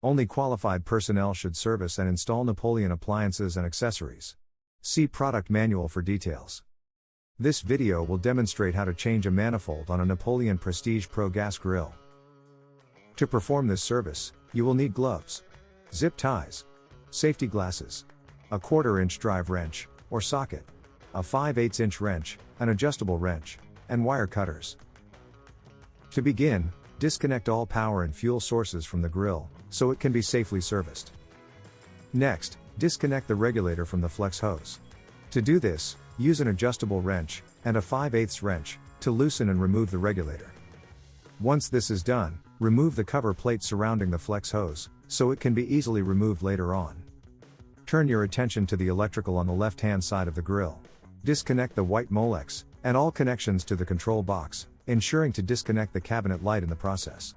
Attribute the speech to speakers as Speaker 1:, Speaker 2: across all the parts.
Speaker 1: Only qualified personnel should service and install Napoleon appliances and accessories. See product manual for details. This video will demonstrate how to change a manifold on a Napoleon Prestige PRO gas grill. To perform this service, you will need gloves, zip ties, safety glasses, a 1/4-inch drive wrench, or socket, a 5/8-inch wrench, an adjustable wrench, and wire cutters. To begin, disconnect all power and fuel sources from the grill, so it can be safely serviced. Next, disconnect the regulator from the flex hose. To do this, use an adjustable wrench, and a 5/8 wrench, to loosen and remove the regulator. Once this is done, remove the cover plate surrounding the flex hose, so it can be easily removed later on. Turn your attention to the electrical on the left-hand side of the grill. Disconnect the white Molex, and all connections to the control box, ensuring to disconnect the cabinet light in the process.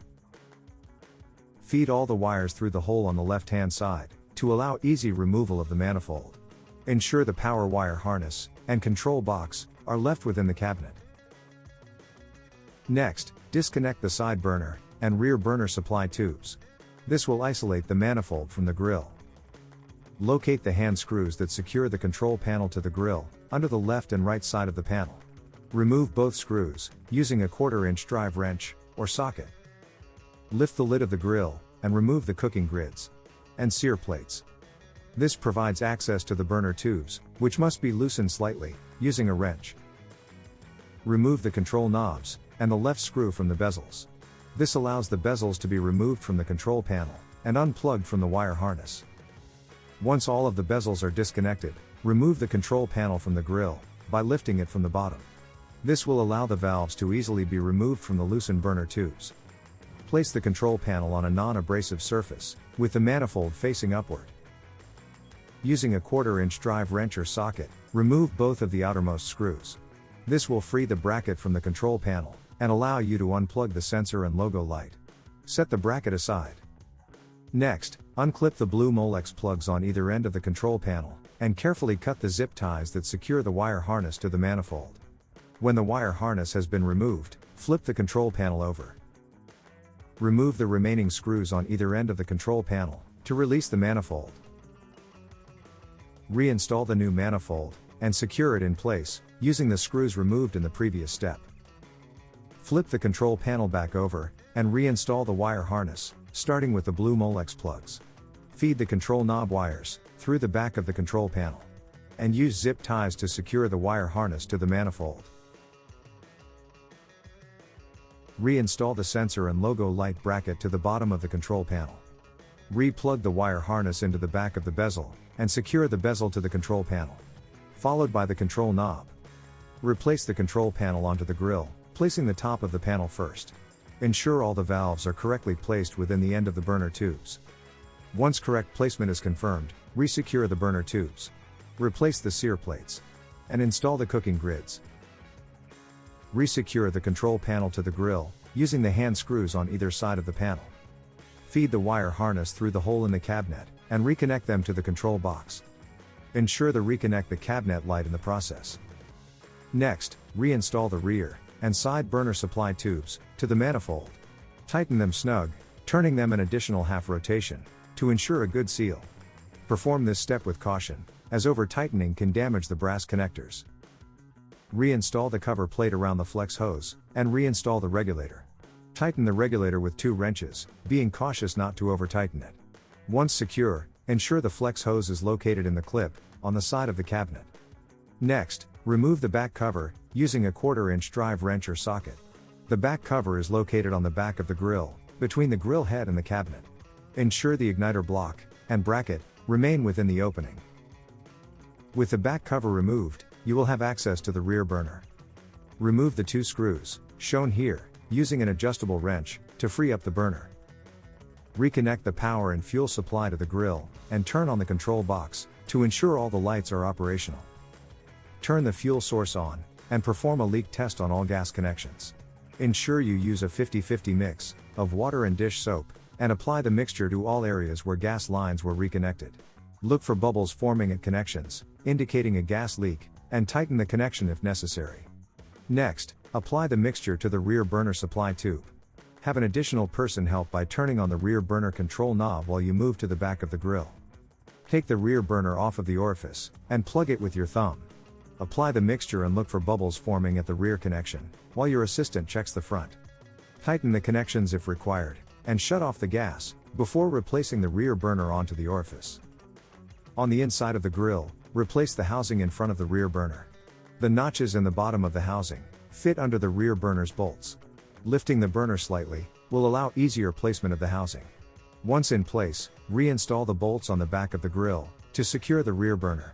Speaker 1: Feed all the wires through the hole on the left-hand side, to allow easy removal of the manifold. Ensure the power wire harness, and control box, are left within the cabinet. Next, disconnect the side burner, and rear burner supply tubes. This will isolate the manifold from the grill. Locate the hand screws that secure the control panel to the grill, under the left and right side of the panel. Remove both screws, using a 1/4-inch drive wrench, or socket. Lift the lid of the grill, and remove the cooking grids and sear plates. This provides access to the burner tubes, which must be loosened slightly, using a wrench. Remove the control knobs, and the left screw from the bezels. This allows the bezels to be removed from the control panel, and unplugged from the wire harness. Once all of the bezels are disconnected, remove the control panel from the grill, by lifting it from the bottom. This will allow the valves to easily be removed from the loosened burner tubes. Place the control panel on a non-abrasive surface, with the manifold facing upward. Using a 1/4-inch drive wrench or socket, remove both of the outermost screws. This will free the bracket from the control panel, and allow you to unplug the sensor and logo light. Set the bracket aside. Next, unclip the blue Molex plugs on either end of the control panel, and carefully cut the zip ties that secure the wire harness to the manifold. When the wire harness has been removed, flip the control panel over. Remove the remaining screws on either end of the control panel, to release the manifold. Reinstall the new manifold, and secure it in place, using the screws removed in the previous step. Flip the control panel back over, and reinstall the wire harness, starting with the blue Molex plugs. Feed the control knob wires, through the back of the control panel. And use zip ties to secure the wire harness to the manifold. Reinstall the sensor and logo light bracket to the bottom of the control panel. Re-plug the wire harness into the back of the bezel, and secure the bezel to the control panel. Followed by the control knob. Replace the control panel onto the grill, placing the top of the panel first. Ensure all the valves are correctly placed within the end of the burner tubes. Once correct placement is confirmed, re-secure the burner tubes. Replace the sear plates. And install the cooking grids. Re-secure the control panel to the grill, using the hand screws on either side of the panel. Feed the wire harness through the hole in the cabinet, and reconnect them to the control box. Ensure to reconnect the cabinet light in the process. Next, reinstall the rear and side burner supply tubes to the manifold. Tighten them snug, turning them an additional half rotation, to ensure a good seal. Perform this step with caution, as over-tightening can damage the brass connectors. Reinstall the cover plate around the flex hose, and reinstall the regulator. Tighten the regulator with 2 wrenches, being cautious not to over-tighten it. Once secure, ensure the flex hose is located in the clip, on the side of the cabinet. Next, remove the back cover, using a 1/4-inch drive wrench or socket. The back cover is located on the back of the grill, between the grill head and the cabinet. Ensure the igniter block, and bracket, remain within the opening. With the back cover removed, you will have access to the rear burner. Remove the 2 screws, shown here, using an adjustable wrench, to free up the burner. Reconnect the power and fuel supply to the grill, and turn on the control box, to ensure all the lights are operational. Turn the fuel source on, and perform a leak test on all gas connections. Ensure you use a 50-50 mix of water and dish soap, and apply the mixture to all areas where gas lines were reconnected. Look for bubbles forming at connections, indicating a gas leak, and tighten the connection if necessary. Next, apply the mixture to the rear burner supply tube. Have an additional person help by turning on the rear burner control knob while you move to the back of the grill. Take the rear burner off of the orifice, and plug it with your thumb. Apply the mixture and look for bubbles forming at the rear connection, while your assistant checks the front. Tighten the connections if required, and shut off the gas, before replacing the rear burner onto the orifice. On the inside of the grill, replace the housing in front of the rear burner. The notches in the bottom of the housing fit under the rear burner's bolts. Lifting the burner slightly will allow easier placement of the housing. Once in place, reinstall the bolts on the back of the grill to secure the rear burner.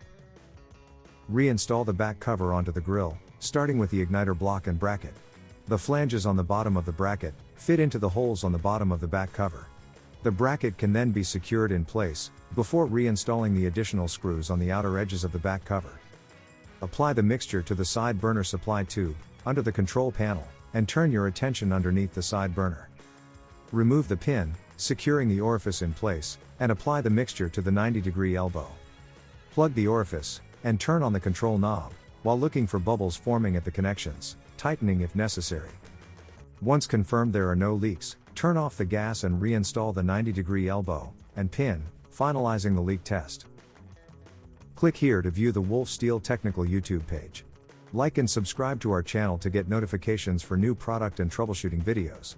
Speaker 1: Reinstall the back cover onto the grill, starting with the igniter block and bracket. The flanges on the bottom of the bracket fit into the holes on the bottom of the back cover. The bracket can then be secured in place before reinstalling the additional screws on the outer edges of the back cover. Apply the mixture to the side burner supply tube under the control panel and turn your attention underneath the side burner. Remove the pin, securing the orifice in place, and apply the mixture to the 90-degree elbow. Plug the orifice and turn on the control knob while looking for bubbles forming at the connections, tightening if necessary. Once confirmed there are no leaks, turn off the gas and reinstall the 90-degree elbow and pin, finalizing the leak test. Click here to view the Wolf Steel Technical YouTube page. Like and subscribe to our channel to get notifications for new product and troubleshooting videos.